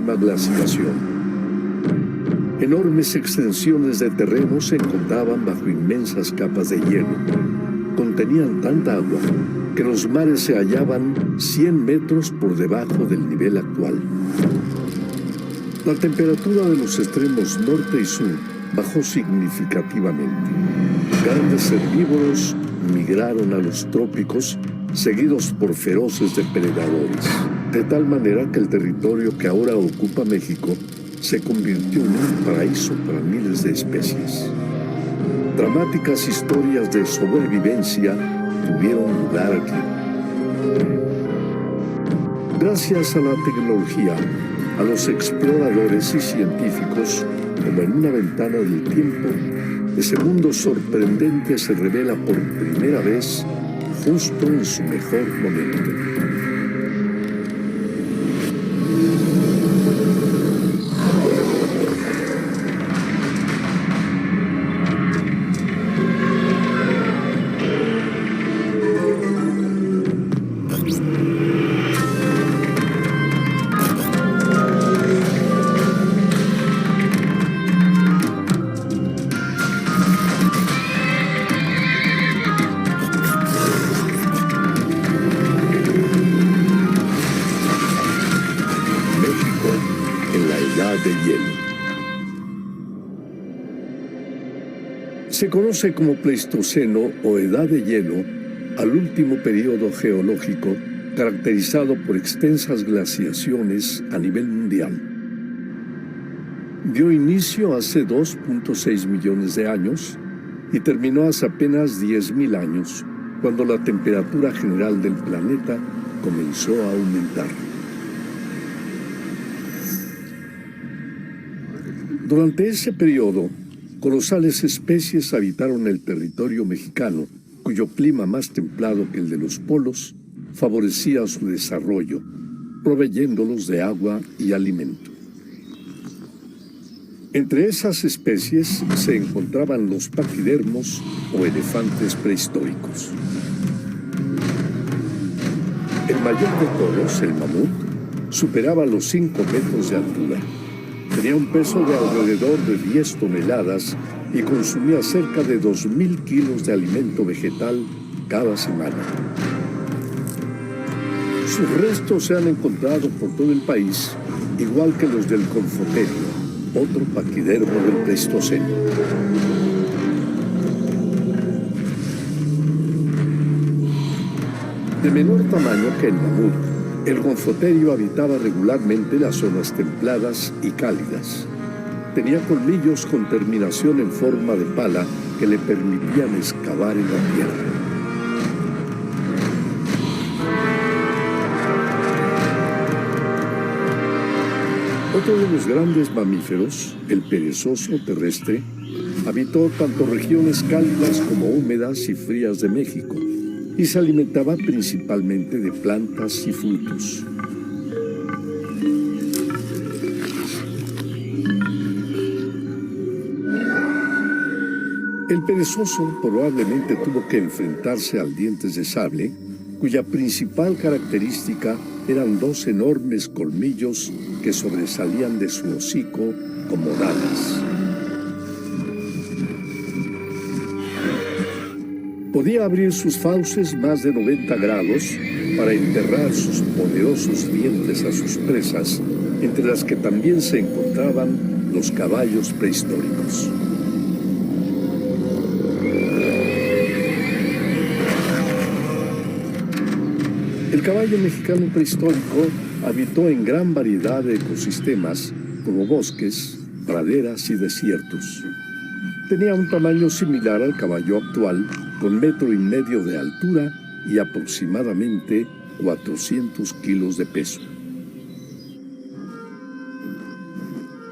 última glaciación. Enormes extensiones de terreno se encontraban bajo inmensas capas de hielo. Contenían tanta agua que los mares se hallaban 100 metros por debajo del nivel actual. La temperatura de los extremos norte y sur bajó significativamente. Grandes herbívoros migraron a los trópicos, seguidos por feroces depredadores, de tal manera que el territorio que ahora ocupa México se convirtió en un paraíso para miles de especies. Dramáticas historias de sobrevivencia tuvieron lugar aquí. Gracias a la tecnología, a los exploradores y científicos, como en una ventana del tiempo, ese mundo sorprendente se revela por primera vez justo en su mejor momento. Se conoce como Pleistoceno o Edad de Hielo al último periodo geológico caracterizado por extensas glaciaciones a nivel mundial. Dio inicio hace 2.6 millones de años y terminó hace apenas 10.000 años, cuando la temperatura general del planeta comenzó a aumentar. Durante ese periodo, colosales especies habitaron el territorio mexicano, cuyo clima más templado que el de los polos favorecía su desarrollo, proveyéndolos de agua y alimento. Entre esas especies se encontraban los paquidermos o elefantes prehistóricos. El mayor de todos, el mamut, superaba los 5 metros de altura. Tenía un peso de alrededor de 10 toneladas y consumía cerca de 2.000 kilos de alimento vegetal cada semana. Sus restos se han encontrado por todo el país, igual que los del Confoterio, otro paquidermo del Pleistoceno. De menor tamaño que el mamut, el Confoterio habitaba regularmente las zonas templadas y cálidas. Tenía colmillos con terminación en forma de pala que le permitían excavar en la tierra. Otro de los grandes mamíferos, el perezoso terrestre, habitó tanto regiones cálidas como húmedas y frías de México y se alimentaba principalmente de plantas y frutos. El perezoso probablemente tuvo que enfrentarse al dientes de sable, cuya principal característica eran 2 enormes colmillos que sobresalían de su hocico como dagas. Podía abrir sus fauces más de 90 grados para enterrar sus poderosos dientes a sus presas, entre las que también se encontraban los caballos prehistóricos. El caballo mexicano prehistórico habitó en gran variedad de ecosistemas, como bosques, praderas y desiertos. Tenía un tamaño similar al caballo actual, con 1,5 metros de altura y aproximadamente 400 kilos de peso.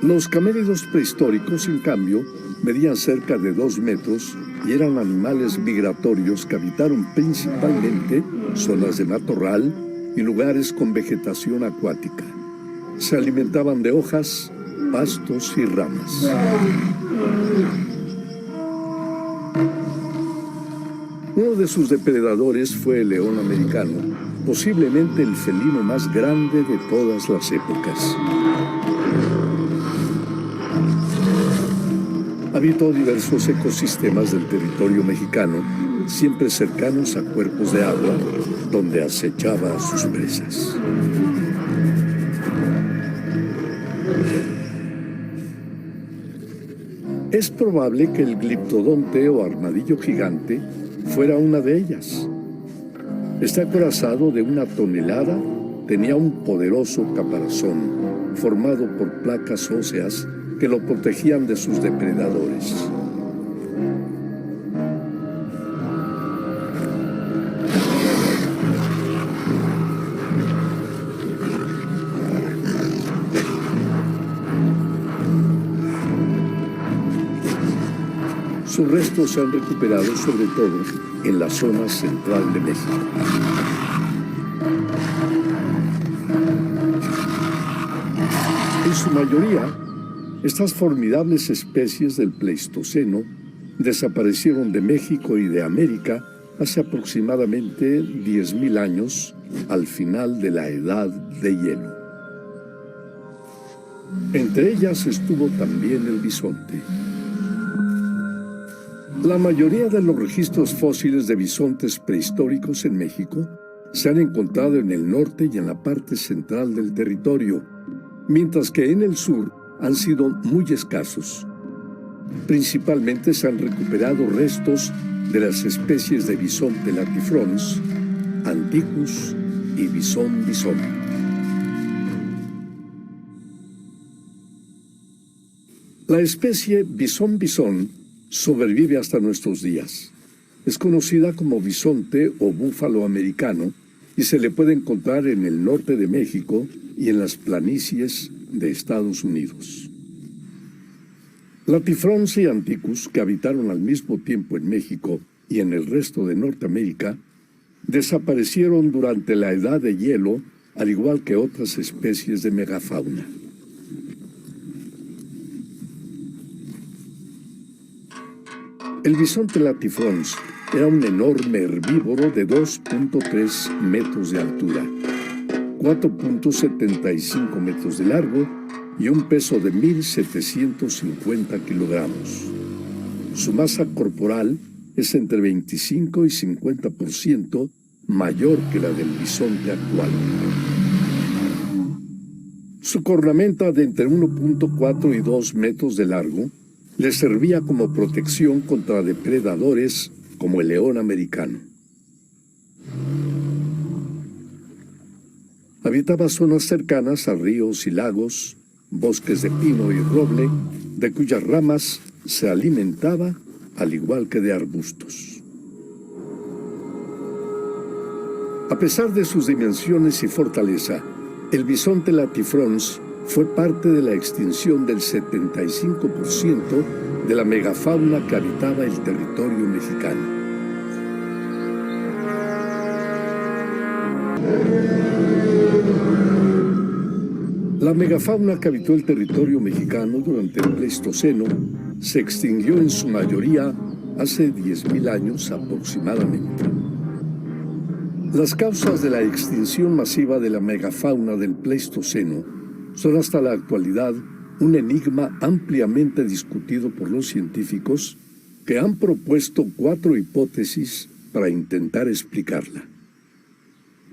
Los camélidos prehistóricos, en cambio, medían cerca de 2 metros y eran animales migratorios que habitaron principalmente zonas de matorral y lugares con vegetación acuática. Se alimentaban de hojas, pastos y ramas. Uno de sus depredadores fue el león americano, posiblemente el felino más grande de todas las épocas. Habitó diversos ecosistemas del territorio mexicano, siempre cercanos a cuerpos de agua, donde acechaba a sus presas. Es probable que el gliptodonte o armadillo gigante fuera una de ellas. Este acorazado de 1 tonelada tenía un poderoso caparazón formado por placas óseas que lo protegían de sus depredadores. Sus restos se han recuperado sobre todo en la zona central de México. En su mayoría, estas formidables especies del Pleistoceno desaparecieron de México y de América hace aproximadamente 10.000 años, al final de la Edad de Hielo. Entre ellas estuvo también el bisonte. La mayoría de los registros fósiles de bisontes prehistóricos en México se han encontrado en el norte y en la parte central del territorio, mientras que en el sur han sido muy escasos. Principalmente se han recuperado restos de las especies de bisonte latifrons, anticus y bisón bisón. La especie bisón bisón sobrevive hasta nuestros días. Es conocida como bisonte o búfalo americano y se le puede encontrar en el norte de México y en las planicies de Estados Unidos. Latifrons y anticus, que habitaron al mismo tiempo en México y en el resto de Norteamérica, desaparecieron durante la Edad de Hielo, al igual que otras especies de megafauna. El bisonte latifrons era un enorme herbívoro de 2.3 metros de altura, 4.75 metros de largo y un peso de 1.750 kilogramos. Su masa corporal es entre 25 y 50% mayor que la del bisonte actual. Su cornamenta de entre 1.4 y 2 metros de largo le servía como protección contra depredadores como el león americano. Habitaba zonas cercanas a ríos y lagos, bosques de pino y roble, de cuyas ramas se alimentaba, al igual que de arbustos. A pesar de sus dimensiones y fortaleza, el bisonte latifrons fue parte de la extinción del 75% de la megafauna que habitaba el territorio mexicano. La megafauna que habitó el territorio mexicano durante el Pleistoceno se extinguió en su mayoría hace 10.000 años aproximadamente. Las causas de la extinción masiva de la megafauna del Pleistoceno son hasta la actualidad un enigma ampliamente discutido por los científicos que han propuesto 4 hipótesis para intentar explicarla.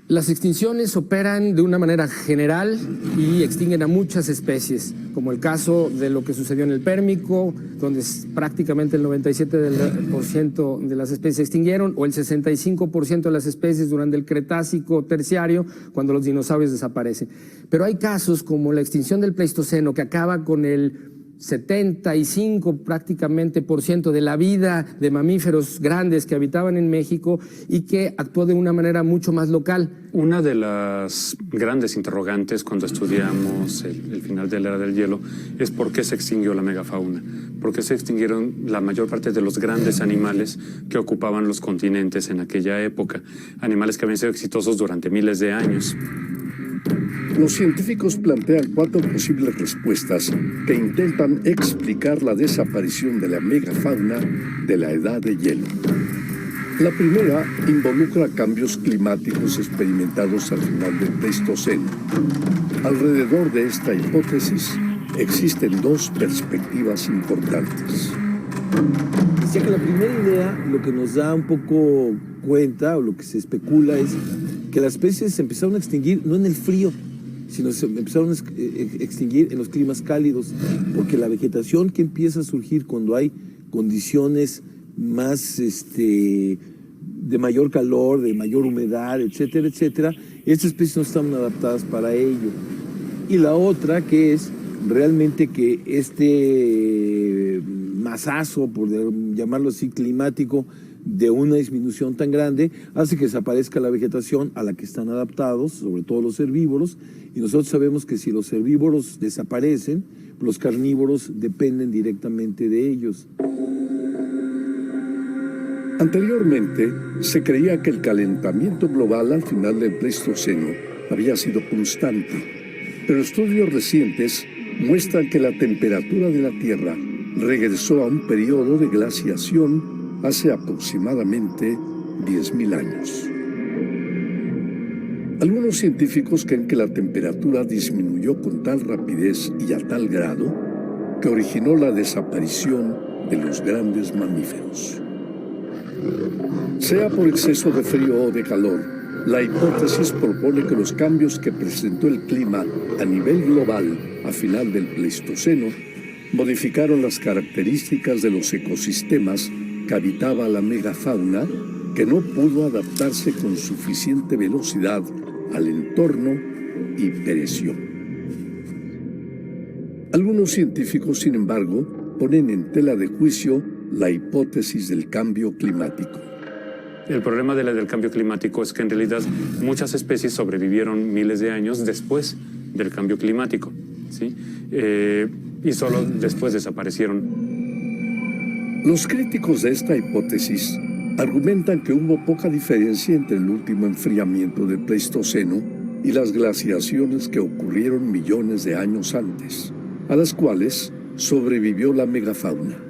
Las extinciones operan de una manera general y extinguen a muchas especies, como el caso de lo que sucedió en el Pérmico, donde prácticamente el 97% de las especies se extinguieron, o el 65% de las especies durante el Cretácico Terciario, cuando los dinosaurios desaparecen. Pero hay casos como la extinción del Pleistoceno, que acaba con el 75 prácticamente por ciento de la vida de mamíferos grandes que habitaban en México y que actuó de una manera mucho más local. Una de las grandes interrogantes cuando estudiamos el final de la Era del Hielo es por qué se extinguió la megafauna, por qué se extinguieron la mayor parte de los grandes animales que ocupaban los continentes en aquella época, animales que habían sido exitosos durante miles de años. Los científicos plantean 4 posibles respuestas que intentan explicar la desaparición de la megafauna de la Edad de Hielo. La primera involucra cambios climáticos experimentados al final del Pleistoceno. Alrededor de esta hipótesis existen dos perspectivas importantes. Decía que la primera idea, lo que nos da un poco cuenta, o lo que se especula, es que las especies se empezaron a extinguir no en el frío, sino se empezaron a extinguir en los climas cálidos, porque la vegetación que empieza a surgir cuando hay condiciones más de mayor calor, de mayor humedad, etcétera, etcétera, estas especies no estaban adaptadas para ello. Y la otra, que es realmente que este masazo, por llamarlo así, climático, de una disminución tan grande, hace que desaparezca la vegetación a la que están adaptados, sobre todo los herbívoros, y nosotros sabemos que si los herbívoros desaparecen, los carnívoros dependen directamente de ellos. Anteriormente, se creía que el calentamiento global al final del Pleistoceno había sido constante, pero estudios recientes muestran que la temperatura de la Tierra regresó a un periodo de glaciación hace aproximadamente 10.000 años. Algunos científicos creen que la temperatura disminuyó con tal rapidez y a tal grado que originó la desaparición de los grandes mamíferos. Sea por exceso de frío o de calor, la hipótesis propone que los cambios que presentó el clima a nivel global a final del Pleistoceno modificaron las características de los ecosistemas que habitaba la megafauna, que no pudo adaptarse con suficiente velocidad al entorno y pereció. Algunos científicos, sin embargo, ponen en tela de juicio la hipótesis del cambio climático. El problema del cambio climático es que en realidad muchas especies sobrevivieron miles de años después del cambio climático, ¿sí? Y solo después desaparecieron. Los críticos de esta hipótesis argumentan que hubo poca diferencia entre el último enfriamiento del Pleistoceno y las glaciaciones que ocurrieron millones de años antes, a las cuales sobrevivió la megafauna.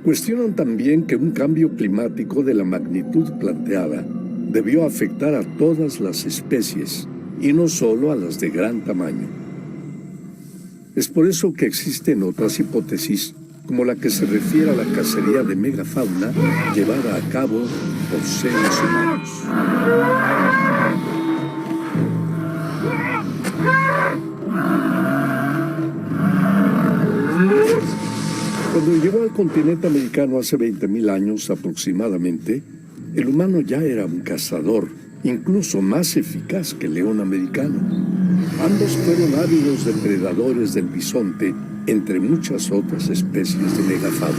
Cuestionan también que un cambio climático de la magnitud planteada debió afectar a todas las especies y no solo a las de gran tamaño. Es por eso que existen otras hipótesis, como la que se refiere a la cacería de megafauna llevada a cabo por seres humanos. Cuando llegó al continente americano hace 20.000 años aproximadamente, el humano ya era un cazador, incluso más eficaz que el león americano. Ambos fueron ávidos depredadores del bisonte, entre muchas otras especies de megafauna.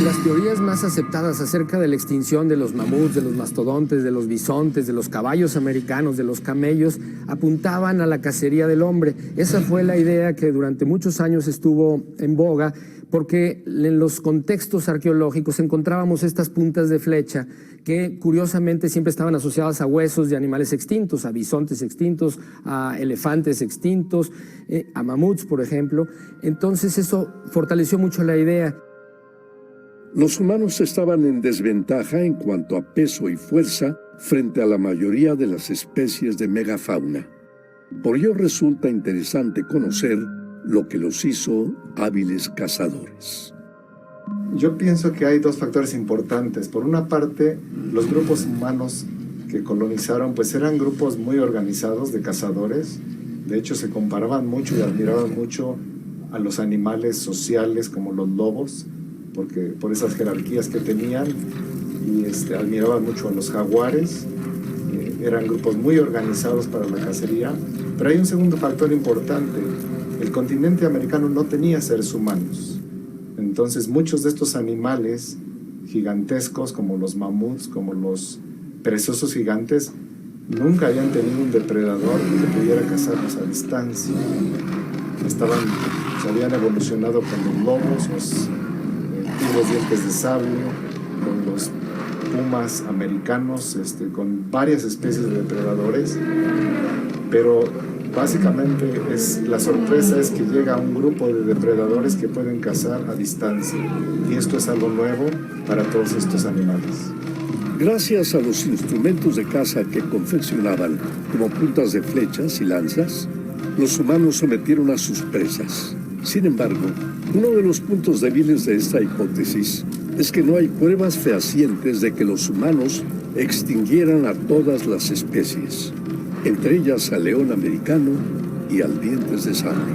Las teorías más aceptadas acerca de la extinción de los mamuts, de los mastodontes, de los bisontes, de los caballos americanos, de los camellos, apuntaban a la cacería del hombre. Esa fue la idea que durante muchos años estuvo en boga, porque en los contextos arqueológicos encontrábamos estas puntas de flecha que curiosamente siempre estaban asociadas a huesos de animales extintos, a bisontes extintos, a elefantes extintos, a mamuts, por ejemplo. Entonces eso fortaleció mucho la idea. Los humanos estaban en desventaja en cuanto a peso y fuerza frente a la mayoría de las especies de megafauna. Por ello resulta interesante conocer lo que los hizo hábiles cazadores. Yo pienso que hay dos factores importantes. Por una parte, los grupos humanos que colonizaron pues eran grupos muy organizados de cazadores. De hecho, se comparaban mucho y admiraban mucho a los animales sociales como los lobos, porque por esas jerarquías que tenían, y admiraban mucho a los jaguares. Eran grupos muy organizados para la cacería. Pero hay un segundo factor importante. El continente americano no tenía seres humanos. Entonces muchos de estos animales gigantescos, como los mamuts, como los perezosos gigantes, nunca habían tenido un depredador que pudiera cazarlos a distancia. Se habían evolucionado con los lobos, los tigres dientes de sable, con los pumas americanos, con varias especies de depredadores, pero básicamente la sorpresa es que llega un grupo de depredadores que pueden cazar a distancia, y esto es algo nuevo para todos estos animales. Gracias a los instrumentos de caza que confeccionaban, como puntas de flechas y lanzas, los humanos sometieron a sus presas. Sin embargo, uno de los puntos débiles de esta hipótesis es que no hay pruebas fehacientes de que los humanos extinguieran a todas las especies, entre ellas al león americano y al dientes de sable.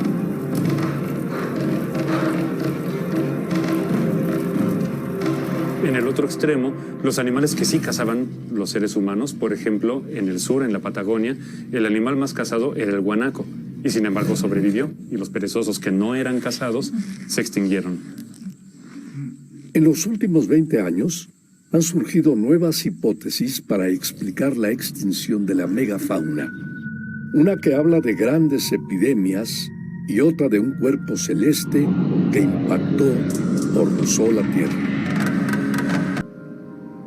En el otro extremo, los animales que sí cazaban los seres humanos, por ejemplo, en el sur, en la Patagonia, el animal más cazado era el guanaco, y sin embargo sobrevivió, y los perezosos que no eran cazados se extinguieron. En los últimos 20 años, han surgido nuevas hipótesis para explicar la extinción de la megafauna. Una que habla de grandes epidemias y otra de un cuerpo celeste que impactó o rozó la Tierra.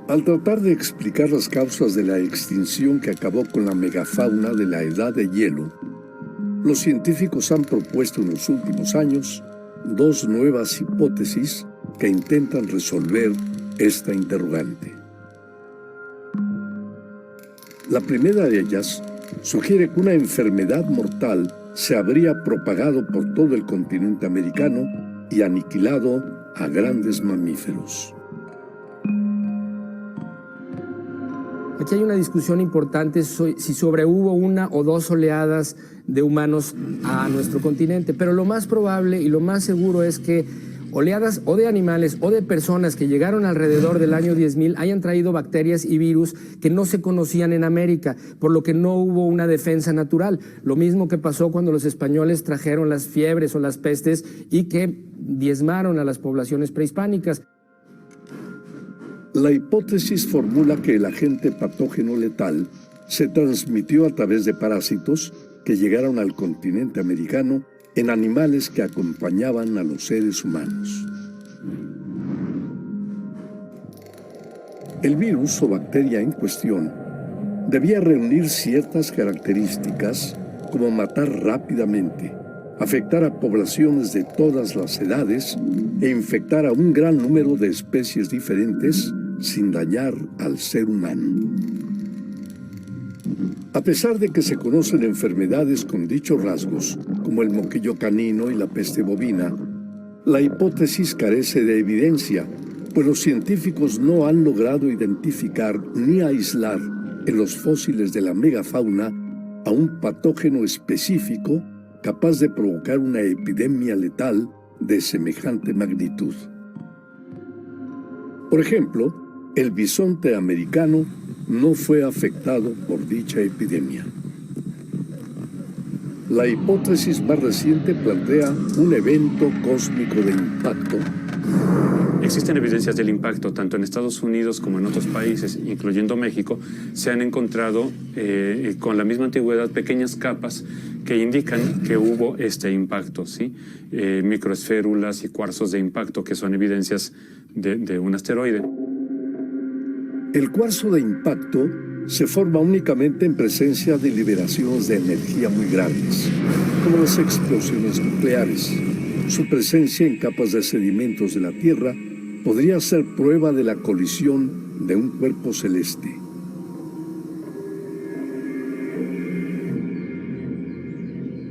Al tratar de explicar las causas de la extinción que acabó con la megafauna de la Edad de Hielo, los científicos han propuesto en los últimos años dos nuevas hipótesis que intentan resolver esta interrogante. La primera de ellas sugiere que una enfermedad mortal se habría propagado por todo el continente americano y aniquilado a grandes mamíferos. Aquí hay una discusión importante si sobrehubo una o dos oleadas de humanos a nuestro continente, pero lo más probable y lo más seguro es que oleadas o de animales o de personas que llegaron alrededor del año 10.000 hayan traído bacterias y virus que no se conocían en América, por lo que no hubo una defensa natural. Lo mismo que pasó cuando los españoles trajeron las fiebres o las pestes y que diezmaron a las poblaciones prehispánicas. La hipótesis formula que el agente patógeno letal se transmitió a través de parásitos que llegaron al continente americano en animales que acompañaban a los seres humanos. El virus o bacteria en cuestión debía reunir ciertas características como matar rápidamente, afectar a poblaciones de todas las edades e infectar a un gran número de especies diferentes sin dañar al ser humano. A pesar de que se conocen enfermedades con dichos rasgos, como el moquillo canino y la peste bovina, la hipótesis carece de evidencia, pues los científicos no han logrado identificar ni aislar en los fósiles de la megafauna a un patógeno específico capaz de provocar una epidemia letal de semejante magnitud. Por ejemplo, el bisonte americano no fue afectado por dicha epidemia. La hipótesis más reciente plantea un evento cósmico de impacto. Existen evidencias del impacto, tanto en Estados Unidos como en otros países, incluyendo México. Se han encontrado con la misma antigüedad pequeñas capas que indican que hubo este impacto, ¿sí? Microesférulas y cuarzos de impacto, que son evidencias de un asteroide. El cuarzo de impacto se forma únicamente en presencia de liberaciones de energía muy grandes, como las explosiones nucleares. Su presencia en capas de sedimentos de la Tierra podría ser prueba de la colisión de un cuerpo celeste.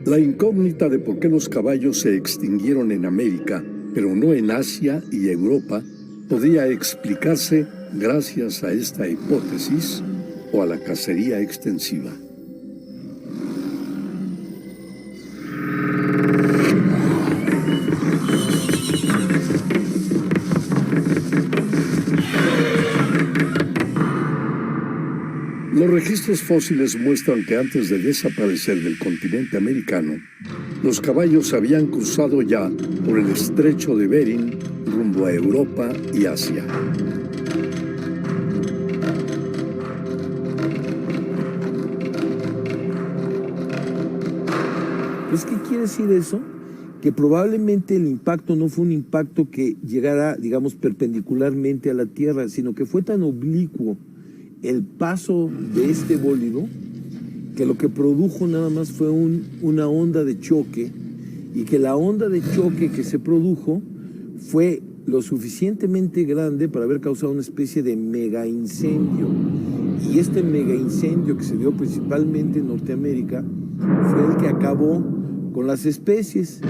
La incógnita de por qué los caballos se extinguieron en América, pero no en Asia y Europa, podría explicarse gracias a esta hipótesis o a la cacería extensiva. Los registros fósiles muestran que antes de desaparecer del continente americano, los caballos habían cruzado ya por el estrecho de Bering rumbo a Europa y Asia. Pues, ¿qué quiere decir eso? Que probablemente el impacto no fue un impacto que llegara, digamos, perpendicularmente a la Tierra, sino que fue tan oblicuo el paso de este bólido que lo que produjo nada más fue una onda de choque, y que la onda de choque que se produjo fue lo suficientemente grande para haber causado una especie de mega incendio. Y este mega incendio que se dio principalmente en Norteamérica fue el que acabó con las especies.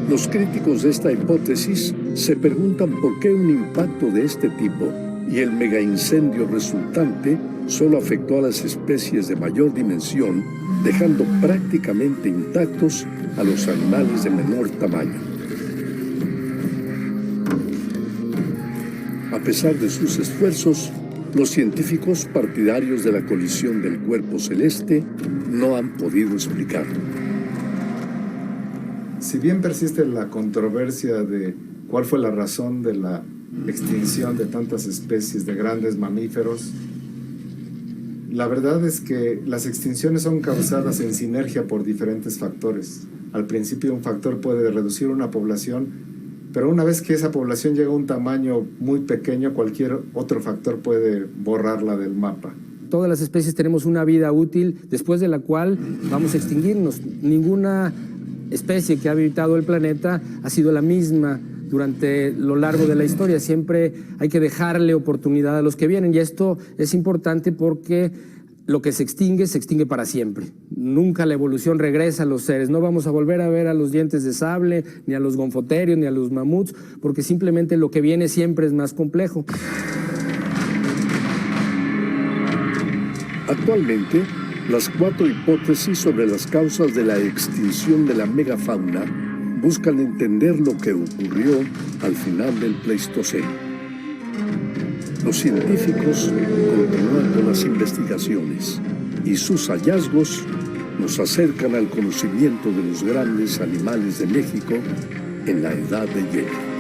Los críticos de esta hipótesis se preguntan por qué un impacto de este tipo y el megaincendio resultante solo afectó a las especies de mayor dimensión, dejando prácticamente intactos a los animales de menor tamaño. A pesar de sus esfuerzos, los científicos partidarios de la colisión del cuerpo celeste no han podido explicarlo. Si bien persiste la controversia de cuál fue la razón de la extinción de tantas especies de grandes mamíferos, la verdad es que las extinciones son causadas en sinergia por diferentes factores. Al principio un factor puede reducir una población, pero una vez que esa población llega a un tamaño muy pequeño, cualquier otro factor puede borrarla del mapa. Todas las especies tenemos una vida útil después de la cual vamos a extinguirnos. Ninguna especie que ha habitado el planeta ha sido la misma durante lo largo de la historia. Siempre hay que dejarle oportunidad a los que vienen, y esto es importante porque lo que se extingue para siempre. Nunca la evolución regresa a los seres. No vamos a volver a ver a los dientes de sable, ni a los gonfoterios, ni a los mamuts, porque simplemente lo que viene siempre es más complejo. Actualmente, las 4 hipótesis sobre las causas de la extinción de la megafauna buscan entender lo que ocurrió al final del Pleistoceno. Los científicos continúan con las investigaciones y sus hallazgos nos acercan al conocimiento de los grandes animales de México en la Edad de Hielo.